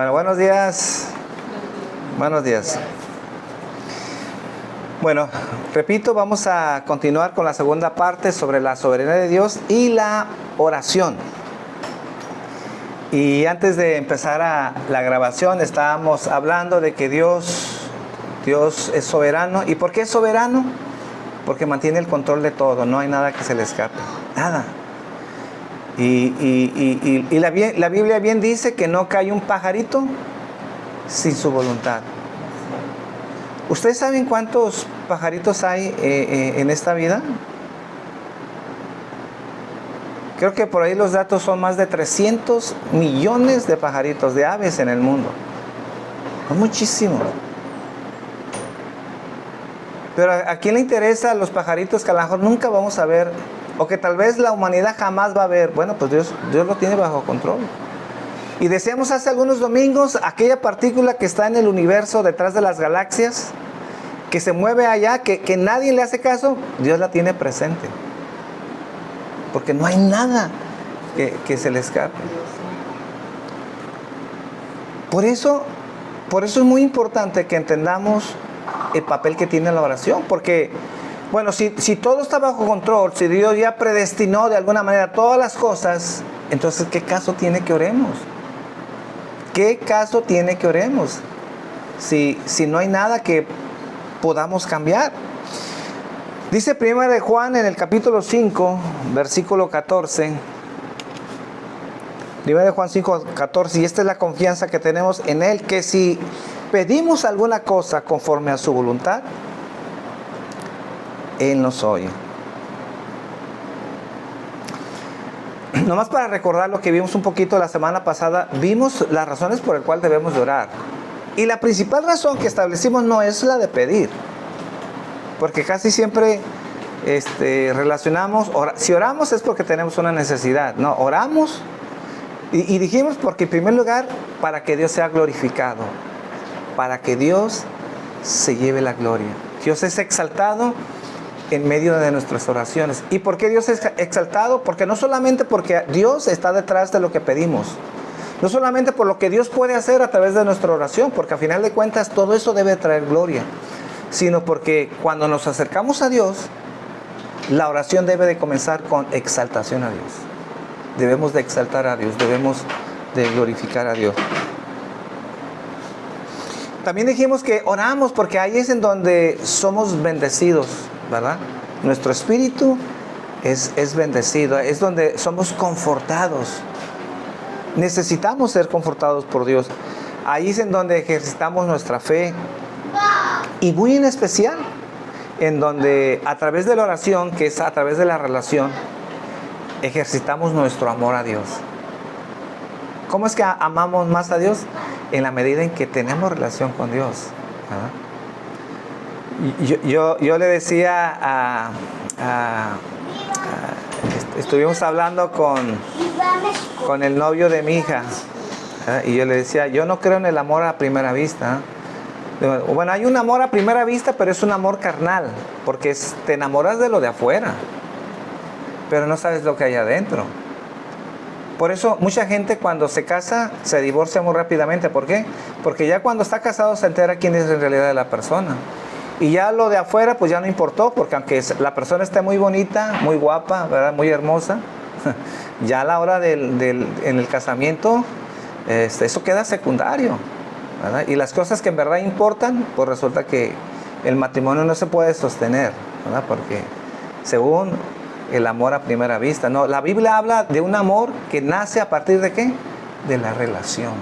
Bueno, buenos días. Buenos días. Bueno, repito, vamos a continuar con la segunda parte sobre la soberanía de Dios y la oración. Y antes de empezar la grabación, estábamos hablando de que Dios es soberano. ¿Y por qué es soberano? Porque mantiene el control de todo, no hay nada que se le escape, nada. Y la Biblia bien dice que no cae un pajarito sin su voluntad. ¿Ustedes saben cuántos pajaritos hay en esta vida? Creo que por ahí los datos son más de 300 millones de pajaritos, de aves en el mundo. Son muchísimos. Pero ¿a quién le interesa los pajaritos que a lo mejor nunca vamos a ver? O que tal vez la humanidad jamás va a ver. Bueno, pues Dios lo tiene bajo control. Y decíamos hace algunos domingos, aquella partícula que está en el universo detrás de las galaxias, que se mueve allá, que nadie le hace caso, Dios la tiene presente. Porque no hay nada que se le escape. Por eso es muy importante que entendamos el papel que tiene la oración. Porque, bueno, si todo está bajo control, si Dios ya predestinó de alguna manera todas las cosas, entonces ¿qué caso tiene que oremos? ¿Qué caso tiene que oremos? Si no hay nada que podamos cambiar. Dice 1 de Juan en el capítulo 5, versículo 14. 1 de Juan 5, 14. Y esta es la confianza que tenemos en Él, que si pedimos alguna cosa conforme a su voluntad, Él nos oye. Nomás para recordar lo que vimos un poquito la semana pasada, vimos las razones por las cuales debemos de orar. Y la principal razón que establecimos no es la de pedir. Porque casi siempre relacionamos, si oramos es porque tenemos una necesidad. No, oramos y dijimos porque en primer lugar, para que Dios sea glorificado. Para que Dios se lleve la gloria. Dios es exaltado en medio de nuestras oraciones. ¿Y por qué Dios es exaltado? Porque no solamente porque Dios está detrás de lo que pedimos, no solamente por lo que Dios puede hacer a través de nuestra oración, porque a final de cuentas todo eso debe traer gloria, sino porque cuando nos acercamos a Dios, la oración debe de comenzar con exaltación a Dios. Debemos de exaltar a Dios, debemos de glorificar a Dios. También dijimos que oramos porque ahí es en donde somos bendecidos, ¿verdad? Nuestro espíritu es bendecido, es donde somos confortados. Necesitamos ser confortados por Dios. Ahí es en donde ejercitamos nuestra fe. Y muy en especial, en donde a través de la oración, que es a través de la relación, ejercitamos nuestro amor a Dios. ¿Cómo es que amamos más a Dios? En la medida en que tenemos relación con Dios. Yo le decía estuvimos hablando con el novio de mi hija, y yo le decía, yo no creo en el amor a primera vista. Bueno, hay un amor a primera vista, pero es un amor carnal, porque te enamoras de lo de afuera, pero no sabes lo que hay adentro. Por eso mucha gente cuando se casa se divorcia muy rápidamente. ¿Por qué? Porque ya cuando está casado se entera quién es en realidad la persona. Y ya lo de afuera pues ya no importó, porque aunque la persona esté muy bonita, muy guapa, ¿verdad? Muy hermosa, ya a la hora en el casamiento eso queda secundario, ¿verdad? Y las cosas que en verdad importan, pues resulta que el matrimonio no se puede sostener, ¿verdad? Porque según el amor a primera vista, no, la Biblia habla de un amor que nace a partir de ¿qué? De la relación,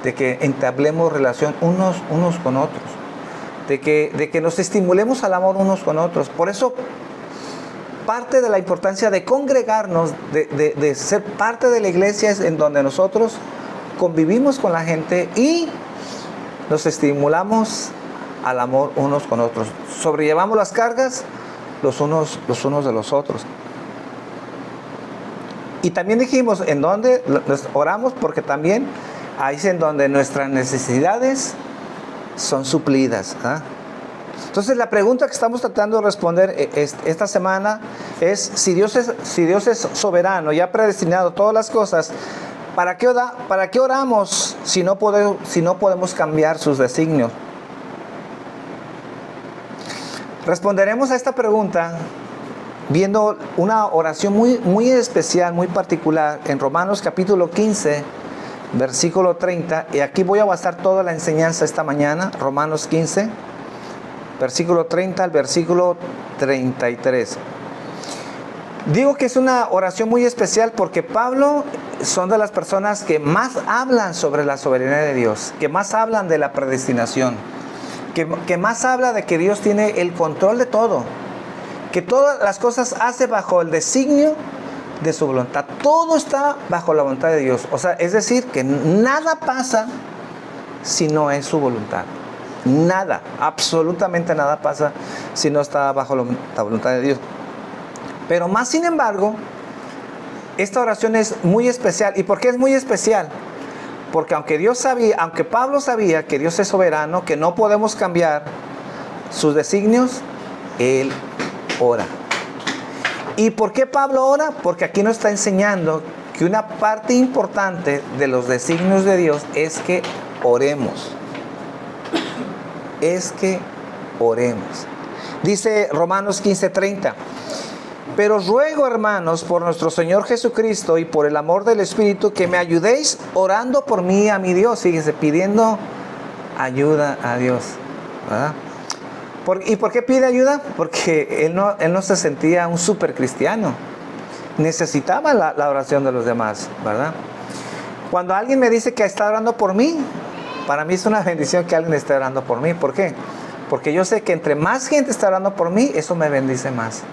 de que entablemos relación unos con otros, de que nos estimulemos al amor unos con otros. Por eso parte de la importancia de congregarnos, de ser parte de la iglesia, es en donde nosotros convivimos con la gente y nos estimulamos al amor unos con otros. Sobrellevamos las cargas los unos de los otros. Y también dijimos en donde oramos, porque también ahí es en donde nuestras necesidades son suplidas. Entonces la pregunta que estamos tratando de responder esta semana es si Dios es soberano y ha predestinado todas las cosas ¿Para qué oramos si no podemos cambiar sus designios? Responderemos a esta pregunta viendo una oración muy especial, muy particular en Romanos capítulo 15, versículo 30. Y aquí voy a basar toda la enseñanza esta mañana. Romanos 15, versículo 30 al versículo 33. Digo que es una oración muy especial porque Pablo son de las personas que más hablan sobre la soberanía de Dios, que más hablan de la predestinación, que más habla de que Dios tiene el control de todo, que todas las cosas hace bajo el designio de su voluntad. Todo está bajo la voluntad de Dios. O sea, es decir, que nada pasa si no es su voluntad. Nada, absolutamente nada pasa si no está bajo la voluntad de Dios. Pero más sin embargo, esta oración es muy especial. ¿Y por qué es muy especial? Porque aunque Pablo sabía que Dios es soberano, que no podemos cambiar sus designios, él ora. ¿Y por qué Pablo ora? Porque aquí nos está enseñando que una parte importante de los designios de Dios es que oremos. Es que oremos. Dice Romanos 15:30. Pero os ruego, hermanos, por nuestro Señor Jesucristo y por el amor del Espíritu, que me ayudéis orando por mí a mi Dios. Fíjense, pidiendo ayuda a Dios, ¿verdad? ¿Y por qué pide ayuda? Porque él no se sentía un super cristiano. Necesitaba la oración de los demás, ¿verdad? Cuando alguien me dice que está orando por mí, para mí es una bendición que alguien esté orando por mí. ¿Por qué? Porque yo sé que entre más gente está orando por mí, eso me bendice más.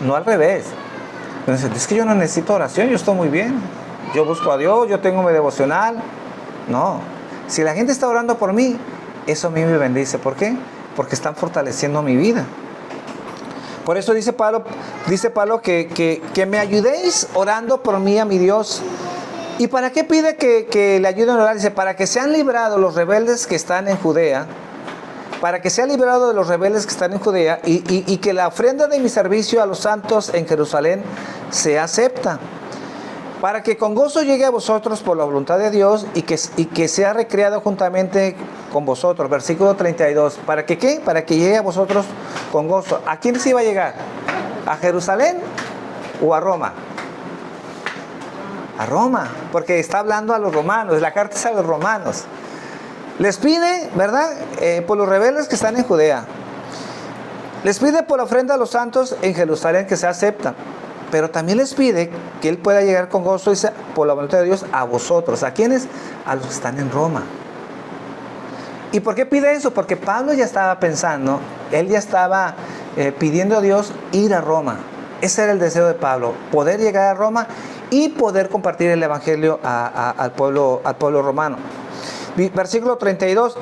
No al revés. Entonces, es que yo no necesito oración, yo estoy muy bien. Yo busco a Dios, yo tengo mi devocional. No. Si la gente está orando por mí, eso a mí me bendice. ¿Por qué? Porque están fortaleciendo mi vida. Por eso dice Pablo que me ayudéis orando por mí a mi Dios. ¿Y para qué pide que le ayuden a orar? Dice, para que sean librados los rebeldes que están en Judea. Para que sea liberado de los rebeldes que están en Judea y que la ofrenda de mi servicio a los santos en Jerusalén sea acepta. Para que con gozo llegue a vosotros por la voluntad de Dios y que sea recreado juntamente con vosotros. Versículo 32. ¿Para que qué? Para que llegue a vosotros con gozo. ¿A quién se iba a llegar? ¿A Jerusalén o a Roma? A Roma, porque está hablando a los romanos. La carta es a los romanos. Les pide, ¿verdad? Por los rebeldes que están en Judea. Les pide por la ofrenda a los santos en Jerusalén que se acepta. Pero también les pide que él pueda llegar con gozo y por la voluntad de Dios a vosotros. ¿A quiénes? A los que están en Roma. ¿Y por qué pide eso? Porque Pablo ya estaba pensando, él ya estaba pidiendo a Dios ir a Roma. Ese era el deseo de Pablo, poder llegar a Roma y poder compartir el evangelio al pueblo romano. Versículo 32.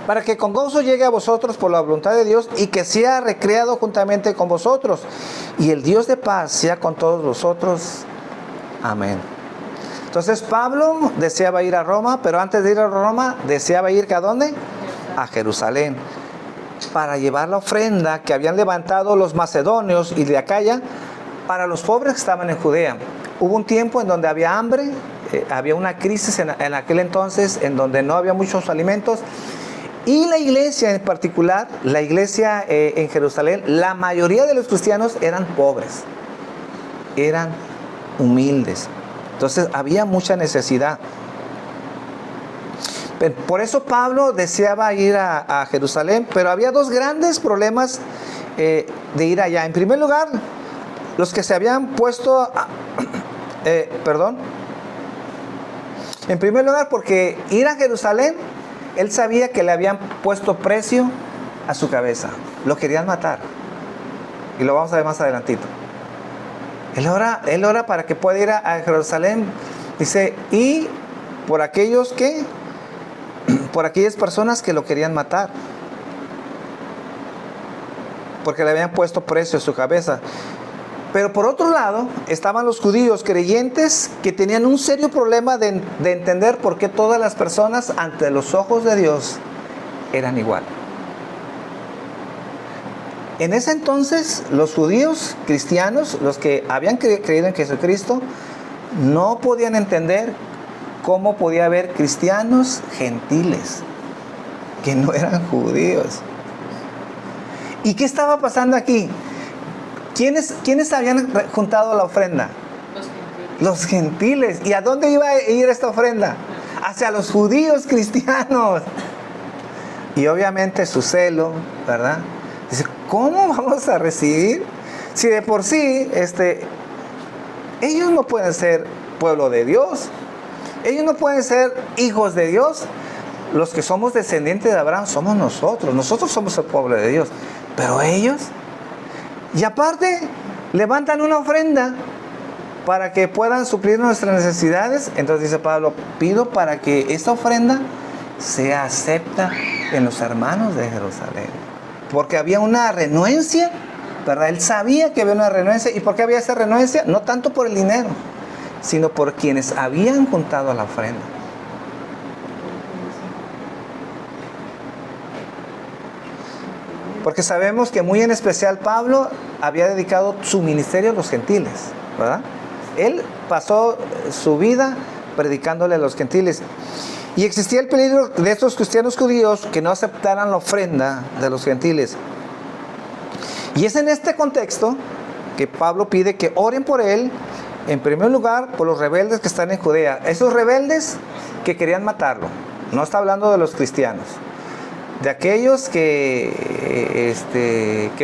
Para que con gozo llegue a vosotros por la voluntad de Dios y que sea recreado juntamente con vosotros. Y el Dios de paz sea con todos vosotros. Amén. Entonces Pablo deseaba ir a Roma, pero antes de ir a Roma deseaba ir ¿a dónde? A Jerusalén. Para llevar la ofrenda que habían levantado los macedonios y de Acaya para los pobres que estaban en Judea. Hubo un tiempo en donde había hambre. Había una crisis en aquel entonces en donde no había muchos alimentos y la iglesia en particular, la iglesia en Jerusalén, la mayoría de los cristianos eran pobres, eran humildes, entonces había mucha necesidad. Por eso Pablo deseaba ir a Jerusalén, pero había dos grandes problemas de ir allá. En primer lugar, los que se habían puesto en primer lugar, porque ir a Jerusalén, él sabía que le habían puesto precio a su cabeza. Lo querían matar. Y lo vamos a ver más adelantito. Él ora para que pueda ir a Jerusalén. Dice, y por aquellas personas que lo querían matar. Porque le habían puesto precio a su cabeza. Pero por otro lado, estaban los judíos creyentes que tenían un serio problema de entender por qué todas las personas ante los ojos de Dios eran igual. En ese entonces, los judíos cristianos, los que habían creído en Jesucristo, no podían entender cómo podía haber cristianos gentiles que no eran judíos. ¿Y qué estaba pasando aquí? ¿Quiénes habían juntado la ofrenda? Los gentiles. ¿Y a dónde iba a ir esta ofrenda? Hacia los judíos cristianos. Y obviamente su celo, ¿verdad? Dice, ¿cómo vamos a recibir? Si de por sí, ellos no pueden ser pueblo de Dios. Ellos no pueden ser hijos de Dios. Los que somos descendientes de Abraham somos nosotros. Nosotros somos el pueblo de Dios. Pero ellos, y aparte, levantan una ofrenda para que puedan suplir nuestras necesidades. Entonces dice Pablo, pido para que esta ofrenda sea acepta en los hermanos de Jerusalén. Porque había una renuencia, ¿verdad? Él sabía que había una renuencia. ¿Y por qué había esa renuencia? No tanto por el dinero, sino por quienes habían juntado la ofrenda. Porque sabemos que muy en especial Pablo había dedicado su ministerio a los gentiles, ¿verdad? Él pasó su vida predicándole a los gentiles. Y existía el peligro de estos cristianos judíos que no aceptaran la ofrenda de los gentiles. Y es en este contexto que Pablo pide que oren por él, en primer lugar, por los rebeldes que están en Judea. Esos rebeldes que querían matarlo. No está hablando de los cristianos. De aquellos que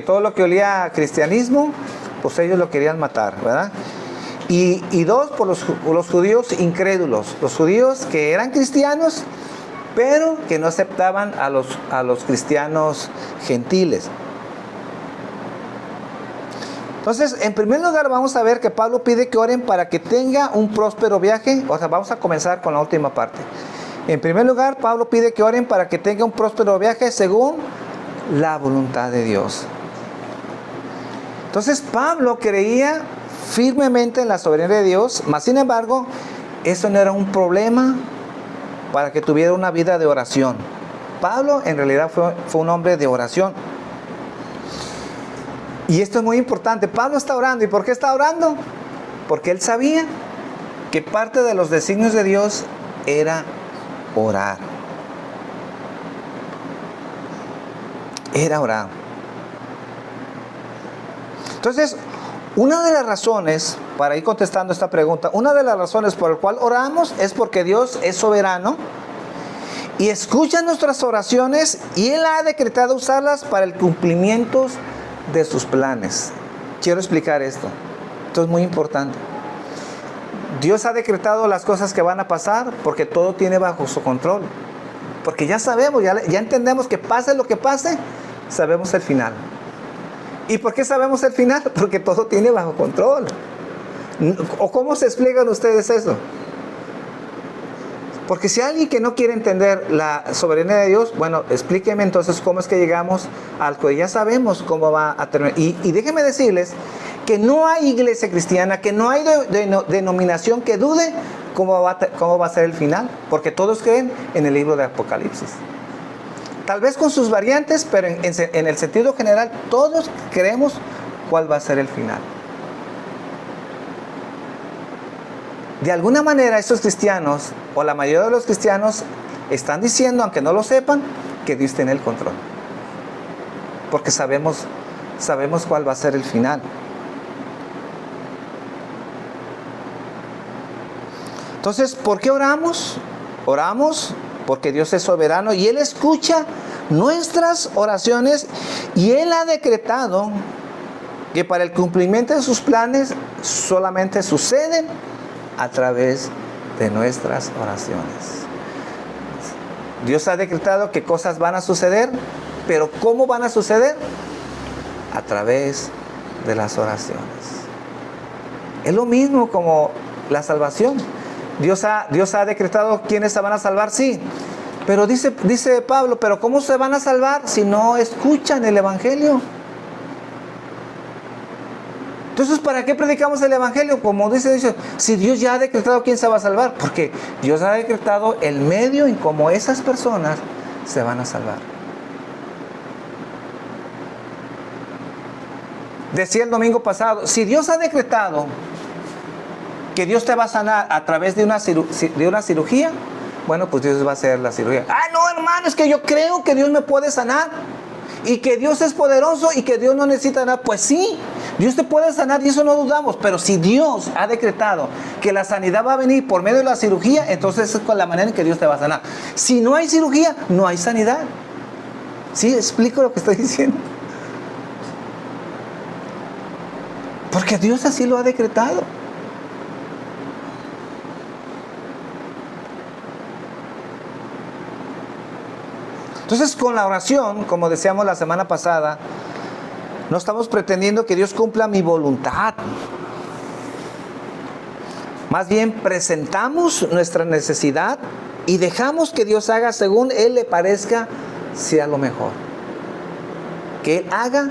todo lo que olía a cristianismo, pues ellos lo querían matar, ¿verdad? Y dos, por los judíos incrédulos. Los judíos que eran cristianos, pero que no aceptaban a los cristianos gentiles. Entonces, en primer lugar, vamos a ver que Pablo pide que oren para que tenga un próspero viaje. O sea, vamos a comenzar con la última parte. En primer lugar, Pablo pide que oren para que tenga un próspero viaje según la voluntad de Dios. Entonces, Pablo creía firmemente en la soberanía de Dios, mas sin embargo, eso no era un problema para que tuviera una vida de oración. Pablo en realidad fue un hombre de oración. Y esto es muy importante. Pablo está orando. ¿Y por qué está orando? Porque él sabía que parte de los designios de Dios era orar. Era orar. Entonces, una de las razones, para ir contestando esta pregunta, una de las razones por la cual oramos es porque Dios es soberano y escucha nuestras oraciones y Él ha decretado usarlas para el cumplimiento de sus planes. Quiero explicar esto. Esto es muy importante. Dios ha decretado las cosas que van a pasar porque todo tiene bajo su control. Porque ya sabemos, ya entendemos que pase lo que pase, sabemos el final. ¿Y por qué sabemos el final? Porque todo tiene bajo control. ¿O cómo se explican ustedes eso? Porque si hay alguien que no quiere entender la soberanía de Dios, bueno, explíqueme entonces cómo es que llegamos al que ya sabemos cómo va a terminar. Y déjenme decirles que no hay iglesia cristiana, que no hay denominación que dude cómo va a ser el final, porque todos creen en el libro de Apocalipsis. Tal vez con sus variantes, pero en el sentido general, todos creemos cuál va a ser el final. De alguna manera, estos cristianos, o la mayoría de los cristianos, están diciendo, aunque no lo sepan, que Dios tiene el control. Porque sabemos cuál va a ser el final. Entonces, ¿por qué oramos? Oramos porque Dios es soberano y Él escucha nuestras oraciones y Él ha decretado que para el cumplimiento de sus planes solamente suceden a través de nuestras oraciones. Dios ha decretado que cosas van a suceder, pero ¿cómo van a suceder? A través de las oraciones. Es lo mismo como la salvación. Dios ha decretado quiénes se van a salvar, sí. Pero dice Pablo, pero ¿cómo se van a salvar si no escuchan el Evangelio? Entonces, ¿para qué predicamos el Evangelio? Como dice, si Dios ya ha decretado quién se va a salvar. Porque Dios ha decretado el medio en cómo esas personas se van a salvar. Decía el domingo pasado, si Dios ha decretado que Dios te va a sanar a través de una cirugía, bueno, pues Dios va a hacer la cirugía. Ah, no, hermano, es que yo creo que Dios me puede sanar y que Dios es poderoso y que Dios no necesita nada. Pues sí, Dios te puede sanar y eso no dudamos, pero si Dios ha decretado que la sanidad va a venir por medio de la cirugía, entonces es con la manera en que Dios te va a sanar. Si no hay cirugía, no hay sanidad. ¿Sí? ¿Explico lo que estoy diciendo? Porque Dios así lo ha decretado. Entonces, con la oración, como decíamos la semana pasada, no estamos pretendiendo que Dios cumpla mi voluntad. Más bien presentamos nuestra necesidad y dejamos que Dios haga según Él le parezca sea lo mejor. Que Él haga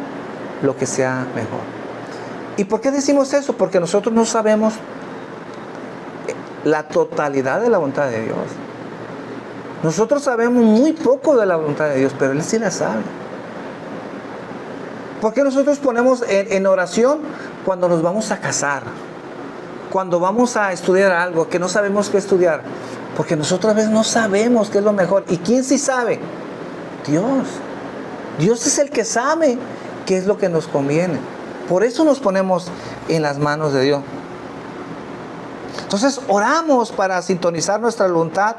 lo que sea mejor. ¿Y por qué decimos eso? Porque nosotros no sabemos la totalidad de la voluntad de Dios. Nosotros sabemos muy poco de la voluntad de Dios, pero Él sí la sabe. ¿Por qué nosotros ponemos en oración cuando nos vamos a casar? Cuando vamos a estudiar algo que no sabemos qué estudiar. Porque nosotros a veces no sabemos qué es lo mejor. ¿Y quién sí sabe? Dios. Dios es el que sabe qué es lo que nos conviene. Por eso nos ponemos en las manos de Dios. Entonces oramos para sintonizar nuestra voluntad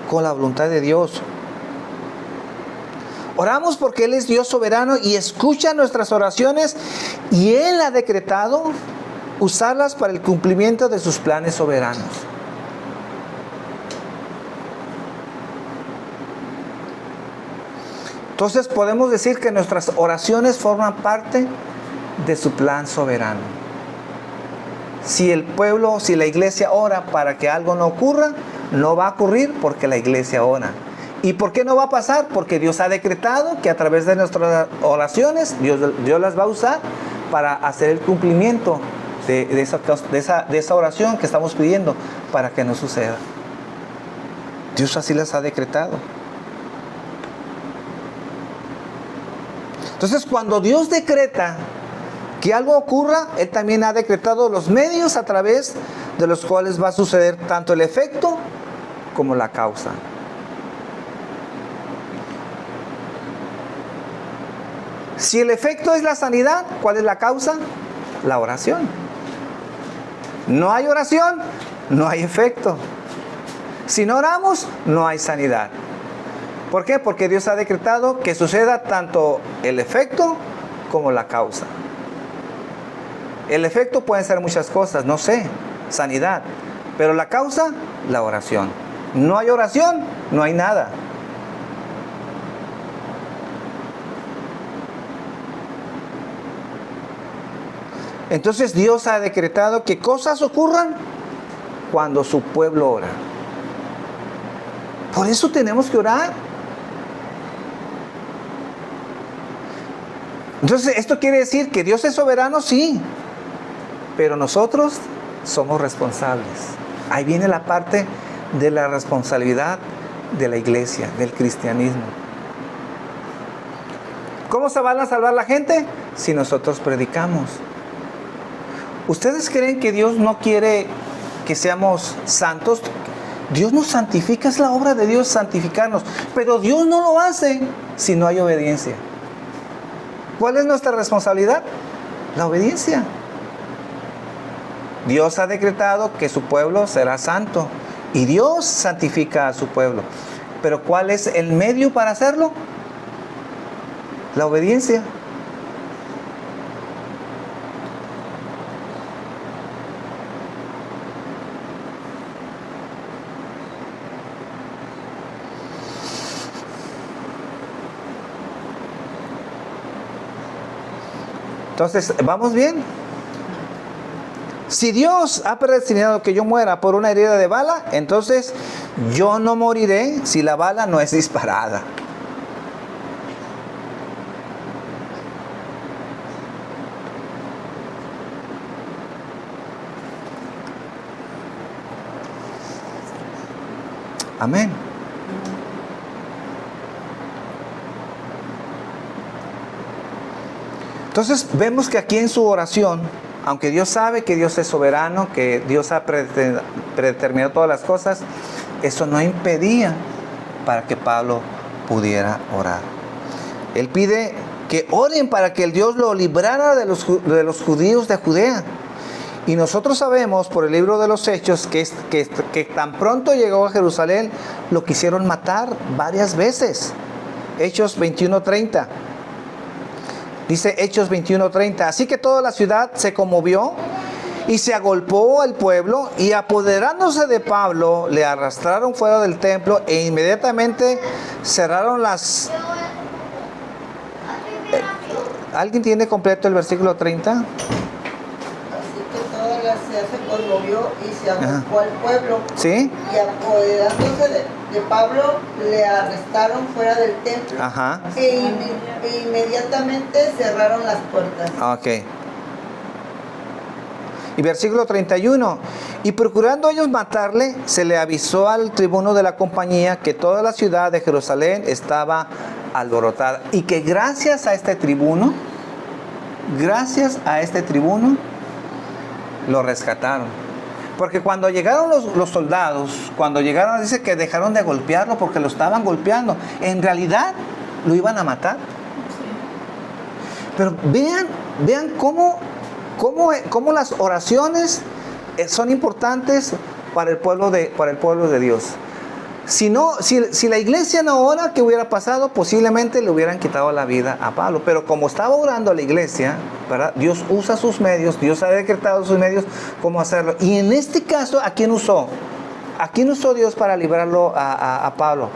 con la voluntad de Dios. Oramos porque Él es Dios soberano y escucha nuestras oraciones y Él ha decretado usarlas para el cumplimiento de sus planes soberanos. Entonces podemos decir que nuestras oraciones forman parte de su plan soberano. Si el pueblo, si la iglesia ora para que algo no ocurra, no va a ocurrir porque la iglesia ora. ¿Y por qué no va a pasar? Porque Dios ha decretado que a través de nuestras oraciones Dios las va a usar para hacer el cumplimiento de esa oración que estamos pidiendo para que no suceda. Dios así las ha decretado. Entonces, cuando Dios decreta que algo ocurra, Él también ha decretado los medios a través de los cuales va a suceder tanto el efecto como la causa. Si el efecto es la sanidad, ¿cuál es la causa? La oración. No hay oración, no hay efecto. Si no oramos, no hay sanidad. ¿Por qué? Porque Dios ha decretado que suceda tanto el efecto como la causa. El efecto pueden ser muchas cosas, no sé, sanidad. Pero la causa, la oración. No hay oración, no hay nada. Entonces Dios ha decretado que cosas ocurran cuando su pueblo ora. Por eso tenemos que orar. Entonces, ¿esto quiere decir que Dios es soberano? Sí. Pero nosotros somos responsables. Ahí viene la parte de la responsabilidad de la iglesia, del cristianismo. ¿Cómo se van a salvar la gente? Si nosotros predicamos. ¿Ustedes creen que Dios no quiere que seamos santos? Dios nos santifica, es la obra de Dios santificarnos. Pero Dios no lo hace si no hay obediencia. ¿Cuál es nuestra responsabilidad? La obediencia. Dios ha decretado que su pueblo será santo y Dios santifica a su pueblo. Pero ¿cuál es el medio para hacerlo? La obediencia. Entonces, ¿vamos bien? Si Dios ha predestinado que yo muera por una herida de bala, entonces yo no moriré si la bala no es disparada. Amén. Entonces vemos que aquí en su oración Aunque Dios sabe que Dios es soberano, que Dios ha predeterminado todas las cosas, eso no impedía para que Pablo pudiera orar. Él pide que oren para que el Dios lo librara de los judíos de Judea. Y nosotros sabemos por el libro de los Hechos que tan pronto llegó a Jerusalén, lo quisieron matar varias veces. Hechos 21:30. Dice Hechos 21:30. Así que toda la ciudad se conmovió y se agolpó al pueblo, y apoderándose de Pablo, le arrastraron fuera del templo e inmediatamente cerraron las... ¿Alguien tiene completo el versículo 30? Así que toda la ciudad se conmovió y se agolpó al pueblo. ¿Sí? Y apoderándose de Pablo, le arrestaron fuera del templo. Ajá. E inmediatamente cerraron las puertas. Ok. Y versículo 31. Y procurando ellos matarle, se le avisó al tribuno de la compañía que toda la ciudad de Jerusalén estaba alborotada. Y que gracias a este tribuno, lo rescataron. Porque cuando llegaron los soldados, dice que dejaron de golpearlo porque lo estaban golpeando. En realidad, lo iban a matar. Pero vean cómo las oraciones son importantes para el pueblo de Dios. Si la iglesia no ora, ¿qué hubiera pasado? Posiblemente le hubieran quitado la vida a Pablo. Pero como estaba orando la iglesia, ¿verdad? Dios usa sus medios, Dios ha decretado sus medios cómo hacerlo. Y en este caso, ¿a quién usó? ¿A quién usó Dios para librarlo a Pablo?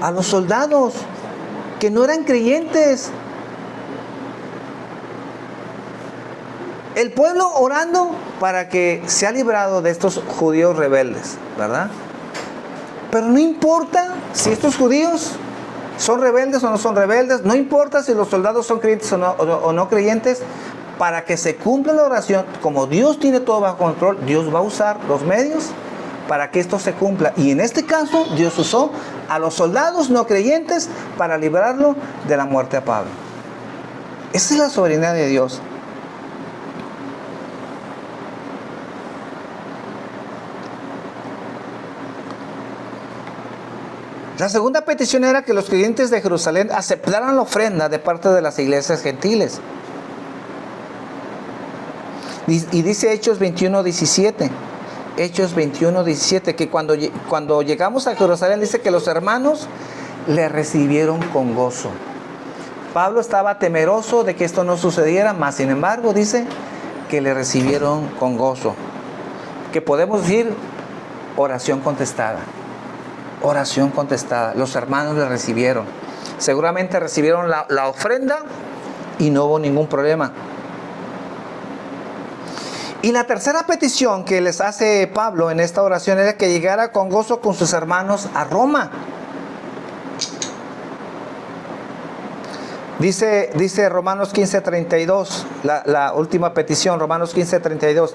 A los soldados que no eran creyentes. El pueblo orando para que sea librado de estos judíos rebeldes, ¿verdad? Pero no importa si estos judíos son rebeldes o no son rebeldes, no importa si los soldados son creyentes o no creyentes, para que se cumpla la oración, como Dios tiene todo bajo control, Dios va a usar los medios para que esto se cumpla. Y en este caso, Dios usó a los soldados no creyentes para librarlo de la muerte a Pablo. Esa es la soberanía de Dios. La segunda petición era que los creyentes de Jerusalén aceptaran la ofrenda de parte de las iglesias gentiles. Y dice Hechos 21:17. Hechos 21:17, que cuando llegamos a Jerusalén, dice que los hermanos le recibieron con gozo. Pablo estaba temeroso de que esto no sucediera, mas sin embargo dice que le recibieron con gozo. Que podemos decir oración contestada. Oración contestada. Los hermanos le recibieron. Seguramente recibieron la ofrenda y no hubo ningún problema. Y la tercera petición que les hace Pablo en esta oración era que llegara con gozo con sus hermanos a Roma. Dice Romanos 15:32, la última petición, Romanos 15:32,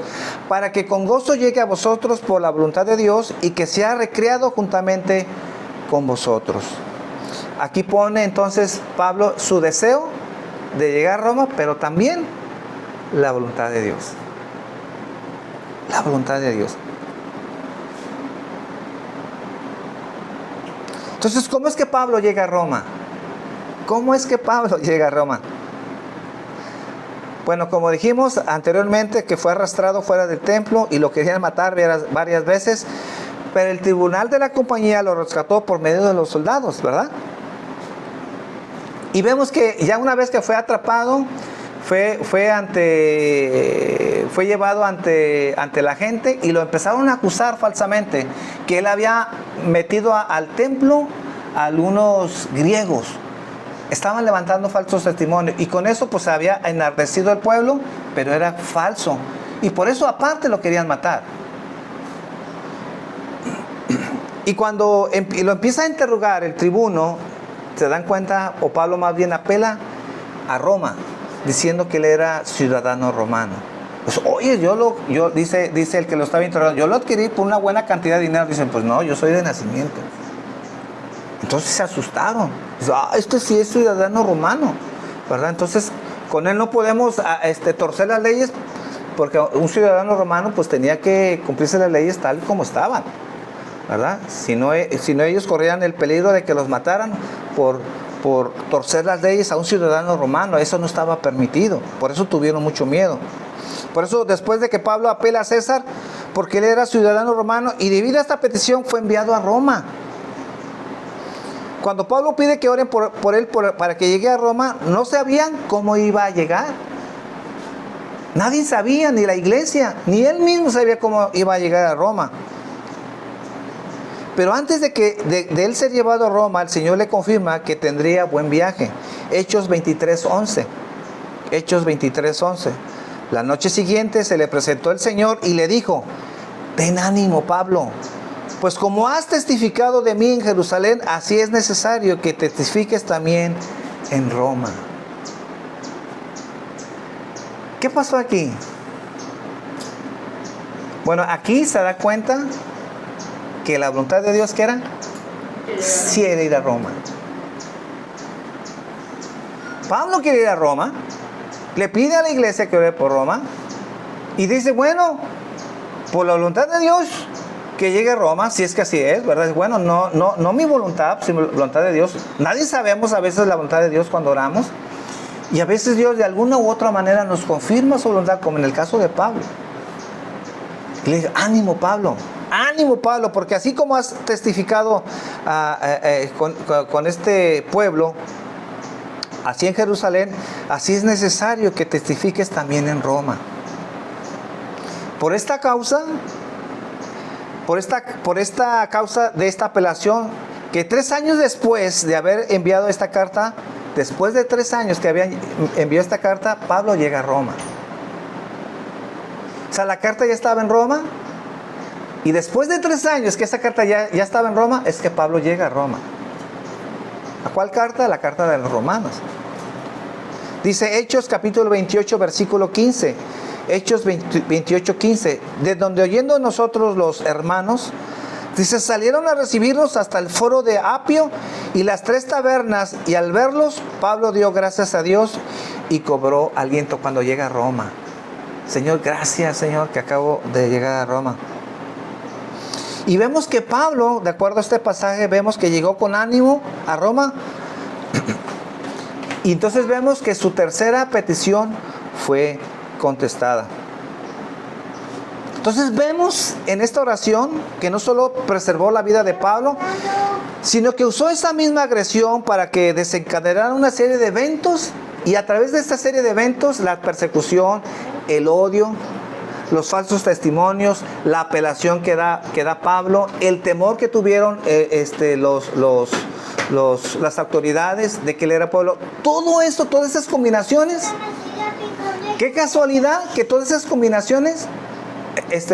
para que con gozo llegue a vosotros por la voluntad de Dios y que sea recreado juntamente con vosotros. Aquí pone entonces Pablo su deseo de llegar a Roma, pero también la voluntad de Dios. La voluntad de Dios. Entonces, ¿cómo es que Pablo llega a Roma? ¿Cómo es que Pablo llega a Roma? Bueno, como dijimos anteriormente, que fue arrastrado fuera del templo y lo querían matar varias veces, pero el tribunal de la compañía lo rescató por medio de los soldados, ¿verdad? Y vemos que ya una vez que fue atrapado, fue llevado ante la gente y lo empezaron a acusar falsamente, que él había metido al templo a algunos griegos. Estaban levantando falsos testimonios y con eso pues se había enardecido el pueblo, pero era falso. Y por eso aparte lo querían matar. Y cuando lo empieza a interrogar el tribuno, se dan cuenta, o Pablo más bien apela a Roma, diciendo que él era ciudadano romano. Pues, oye, dice el que lo estaba interrogando, yo lo adquirí por una buena cantidad de dinero. Dicen, pues no, yo soy de nacimiento. Entonces se asustaron. Dicen, este sí es ciudadano romano, ¿verdad? Entonces Con él no podemos torcer las leyes, porque un ciudadano romano pues tenía que cumplirse las leyes tal como estaban, ¿verdad? Si no ellos corrían el peligro de que los mataran por torcer las leyes a un ciudadano romano. Eso no estaba permitido. Por eso tuvieron mucho miedo. Por eso, después de que Pablo apela a César, porque él era ciudadano romano, y debido a esta petición fue enviado a Roma. Cuando Pablo pide que oren por él para que llegue a Roma, no sabían cómo iba a llegar. Nadie sabía, ni la iglesia, ni él mismo sabía cómo iba a llegar a Roma. Pero antes de él ser llevado a Roma, el Señor le confirma que tendría buen viaje. Hechos 23:11. Hechos 23:11. La noche siguiente se le presentó el Señor y le dijo: ten ánimo, Pablo, pues como has testificado de mí en Jerusalén, así es necesario que testifiques también en Roma. ¿Qué pasó aquí? Bueno, aquí se da cuenta que la voluntad de Dios, ¿qué era? Sí era ir a Roma. Pablo quiere ir a Roma, le pide a la iglesia que ore por Roma, y dice, bueno, por la voluntad de Dios, que llegue a Roma, si es que así es, ¿verdad? Bueno, no mi voluntad, sino la voluntad de Dios. Nadie sabemos a veces la voluntad de Dios cuando oramos, y a veces Dios de alguna u otra manera nos confirma su voluntad, como en el caso de Pablo. Y le dice, ánimo, Pablo, porque así como has testificado con este pueblo, así en Jerusalén, así es necesario que testifiques también en Roma. Por esta causa de esta apelación, que 3 años después de haber enviado esta carta, después de 3 años que había enviado esta carta, Pablo llega a Roma. O sea, la carta ya estaba en Roma, y después de 3 años que esa carta ya estaba en Roma, es que Pablo llega a Roma. ¿A cuál carta? La carta de los romanos. Dice Hechos capítulo 28, versículo 15. Hechos 28, 15. De donde oyendo nosotros los hermanos, dice, salieron a recibirlos hasta el foro de Apio y las 3 tabernas, y al verlos, Pablo dio gracias a Dios y cobró aliento cuando llega a Roma. Señor, gracias, Señor, que acabo de llegar a Roma. Y vemos que Pablo, de acuerdo a este pasaje, vemos que llegó con ánimo a Roma. Y entonces vemos que su tercera petición fue contestada. Entonces vemos en esta oración que no solo preservó la vida de Pablo, sino que usó esa misma agresión para que desencadenara una serie de eventos, y a través de esta serie de eventos, la persecución, el odio, los falsos testimonios, la apelación que da Pablo, el temor que tuvieron las autoridades de que él era pueblo. Todo esto, todas esas combinaciones, qué casualidad que todas esas combinaciones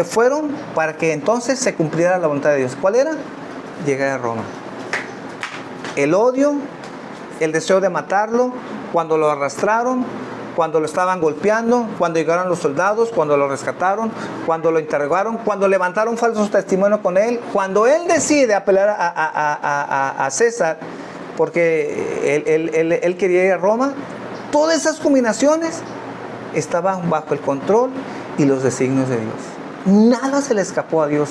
fueron para que entonces se cumpliera la voluntad de Dios. ¿Cuál era? Llegar a Roma. El odio, el deseo de matarlo, cuando lo arrastraron, cuando lo estaban golpeando, cuando llegaron los soldados, cuando lo rescataron, cuando lo interrogaron, cuando levantaron falsos testimonios con él, cuando él decide apelar a César, porque él quería ir a Roma. Todas esas combinaciones estaban bajo el control y los designios de Dios. Nada se le escapó a Dios.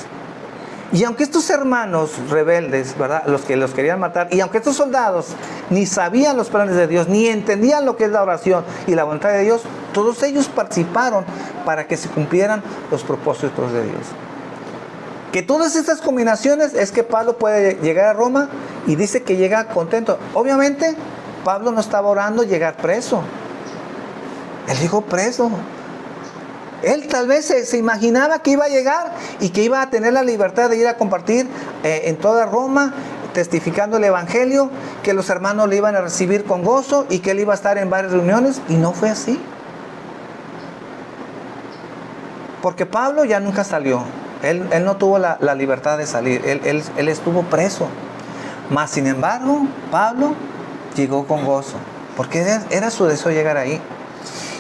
Y aunque estos hermanos rebeldes, ¿verdad?, los que los querían matar, y aunque estos soldados ni sabían los planes de Dios, ni entendían lo que es la oración y la voluntad de Dios, todos ellos participaron para que se cumplieran los propósitos de Dios. Que todas estas combinaciones es que Pablo puede llegar a Roma, y dice que llega contento. Obviamente, Pablo no estaba orando llegar preso. Él llegó preso. Él tal vez se imaginaba que iba a llegar y que iba a tener la libertad de ir a compartir en toda Roma, testificando el evangelio, que los hermanos le iban a recibir con gozo y que él iba a estar en varias reuniones, y no fue así. Porque Pablo ya nunca salió. Él no tuvo la libertad de salir. Él estuvo preso. Mas sin embargo, Pablo llegó con gozo, porque era su deseo llegar ahí.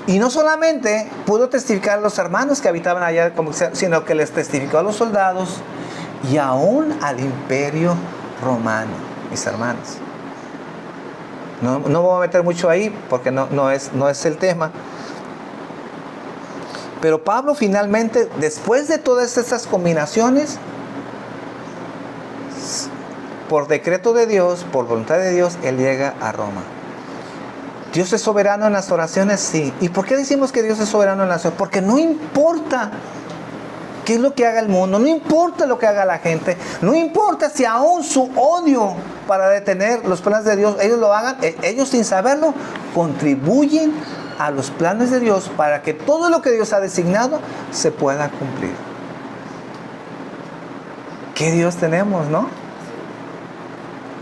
Y no solamente pudo testificar a los hermanos que habitaban allá, sino que les testificó a los soldados y aún al imperio romano, mis hermanos. No me voy a meter mucho ahí porque no es el tema. Pero Pablo finalmente, después de todas estas combinaciones, por decreto de Dios, por voluntad de Dios, él llega a Roma. ¿Dios es soberano en las oraciones? Sí. ¿Y por qué decimos que Dios es soberano en las oraciones? Porque no importa qué es lo que haga el mundo, no importa lo que haga la gente, no importa si aún su odio para detener los planes de Dios, ellos lo hagan, ellos sin saberlo, contribuyen a los planes de Dios para que todo lo que Dios ha designado se pueda cumplir. ¿Qué Dios tenemos, no?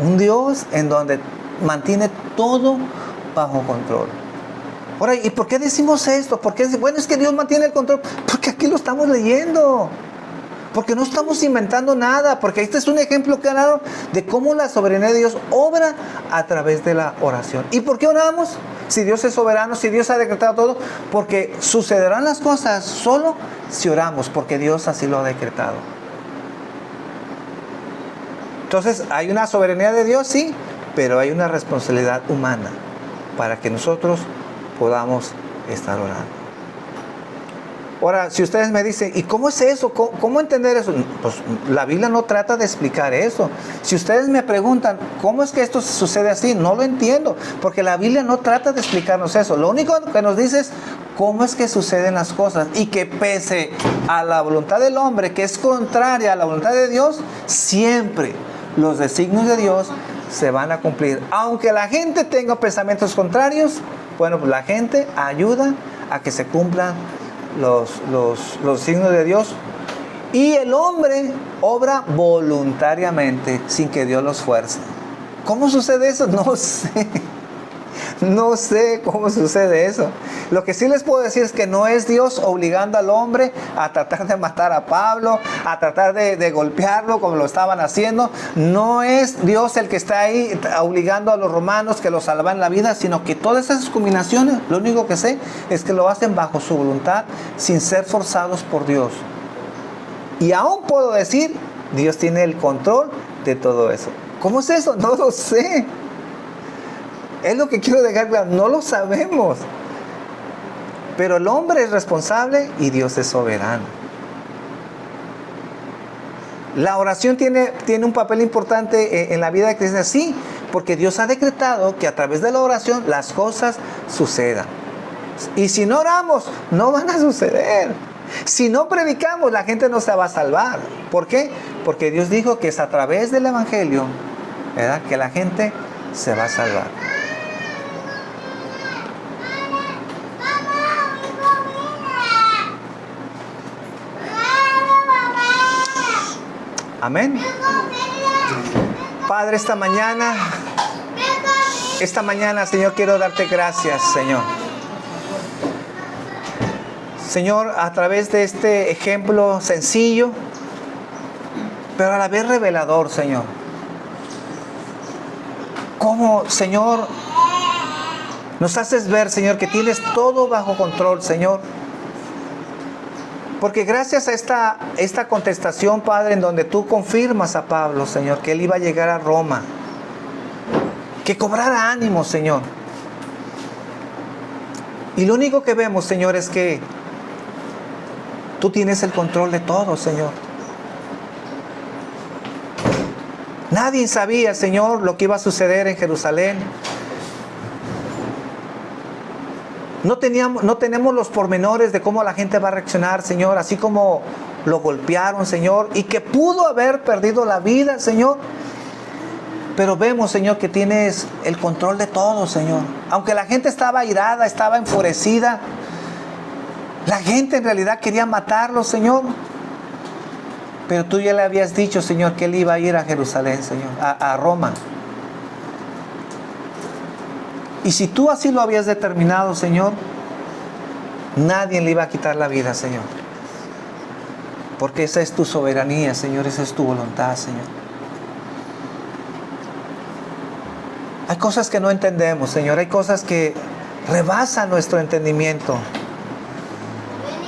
Un Dios en donde mantiene todo bajo control. Ahora, ¿y por qué decimos esto? Porque bueno, es que Dios mantiene el control. Porque aquí lo estamos leyendo. Porque no estamos inventando nada. Porque este es un ejemplo claro de cómo la soberanía de Dios obra a través de la oración. ¿Y por qué oramos? Si Dios es soberano, si Dios ha decretado todo. Porque sucederán las cosas solo si oramos. Porque Dios así lo ha decretado. Entonces, ¿hay una soberanía de Dios? Sí. Pero hay una responsabilidad humana para que nosotros podamos estar orando. Ahora, si ustedes me dicen, ¿y cómo es eso? ¿Cómo entender eso? Pues la Biblia no trata de explicar eso. Si ustedes me preguntan, ¿cómo es que esto sucede así? No lo entiendo, porque la Biblia no trata de explicarnos eso. Lo único que nos dice es cómo es que suceden las cosas y que pese a la voluntad del hombre, que es contraria a la voluntad de Dios, siempre los designios de Dios se van a cumplir. Aunque la gente tenga pensamientos contrarios, bueno, pues la gente ayuda a que se cumplan los signos de Dios. Y el hombre obra voluntariamente sin que Dios los fuerce. ¿Cómo sucede eso? No sé. No sé cómo sucede eso. Lo que sí les puedo decir es que no es Dios obligando al hombre a tratar de matar a Pablo, a tratar de golpearlo como lo estaban haciendo. No es Dios el que está ahí obligando a los romanos que lo salvan la vida, sino que todas esas combinaciones, lo único que sé es que lo hacen bajo su voluntad, sin ser forzados por Dios. Y aún puedo decir, Dios tiene el control de todo eso. ¿Cómo es eso? No lo sé. Es lo que quiero dejar claro, no lo sabemos. Pero el hombre es responsable y Dios es soberano. La oración tiene un papel importante en la vida de cristiana, sí, porque Dios ha decretado que a través de la oración las cosas sucedan. Y si no oramos, no van a suceder. Si no predicamos, la gente no se va a salvar. ¿Por qué? Porque Dios dijo que es a través del Evangelio, ¿verdad?, que la gente se va a salvar. Amén. Padre, esta mañana, Señor, quiero darte gracias, Señor. Señor, a través de este ejemplo sencillo, pero a la vez revelador, Señor. Cómo, Señor, nos haces ver, Señor, que tienes todo bajo control, Señor. Porque gracias a esta contestación, Padre, en donde tú confirmas a Pablo, Señor, que él iba a llegar a Roma, que cobrara ánimo, Señor. Y lo único que vemos, Señor, es que tú tienes el control de todo, Señor. Nadie sabía, Señor, lo que iba a suceder en Jerusalén. No tenemos los pormenores de cómo la gente va a reaccionar, Señor, así como lo golpearon, Señor, y que pudo haber perdido la vida, Señor. Pero vemos, Señor, que tienes el control de todo, Señor. Aunque la gente estaba airada, estaba enfurecida, la gente en realidad quería matarlo, Señor. Pero tú ya le habías dicho, Señor, que él iba a ir a Jerusalén, Señor, a Roma. Y si tú así lo habías determinado, Señor, nadie le iba a quitar la vida, Señor. Porque esa es tu soberanía, Señor, esa es tu voluntad, Señor. Hay cosas que no entendemos, Señor, hay cosas que rebasan nuestro entendimiento.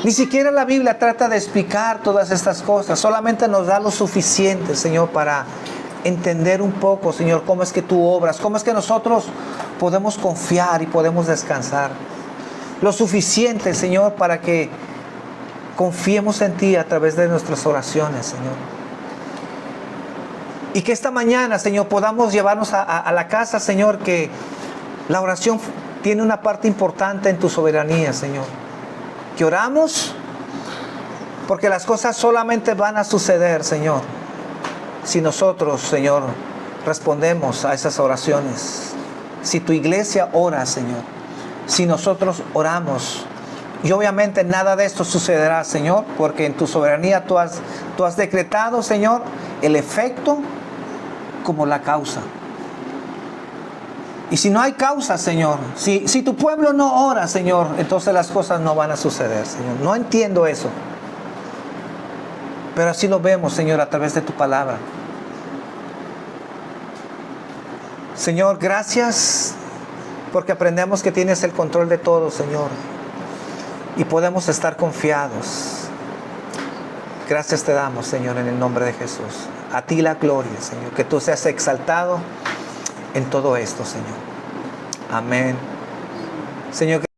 Ni siquiera la Biblia trata de explicar todas estas cosas, solamente nos da lo suficiente, Señor, para entender un poco, Señor, cómo es que tú obras, cómo es que nosotros podemos confiar y podemos descansar. Lo suficiente, Señor, para que confiemos en ti a través de nuestras oraciones, Señor. Y que esta mañana, Señor, podamos llevarnos a la casa, Señor, que la oración tiene una parte importante en tu soberanía, Señor. Que oramos porque las cosas solamente van a suceder, Señor, si nosotros, Señor, respondemos a esas oraciones. Si tu iglesia ora, Señor, si nosotros oramos. Y obviamente nada de esto sucederá, Señor, porque en tu soberanía tú has decretado, Señor, el efecto como la causa. Y si no hay causa, Señor, si tu pueblo no ora, Señor, entonces las cosas no van a suceder, Señor. No entiendo eso. Pero así lo vemos, Señor, a través de tu palabra. Señor, gracias porque aprendemos que tienes el control de todo, Señor. Y podemos estar confiados. Gracias te damos, Señor, en el nombre de Jesús. A ti la gloria, Señor. Que tú seas exaltado en todo esto, Señor. Amén. Señor.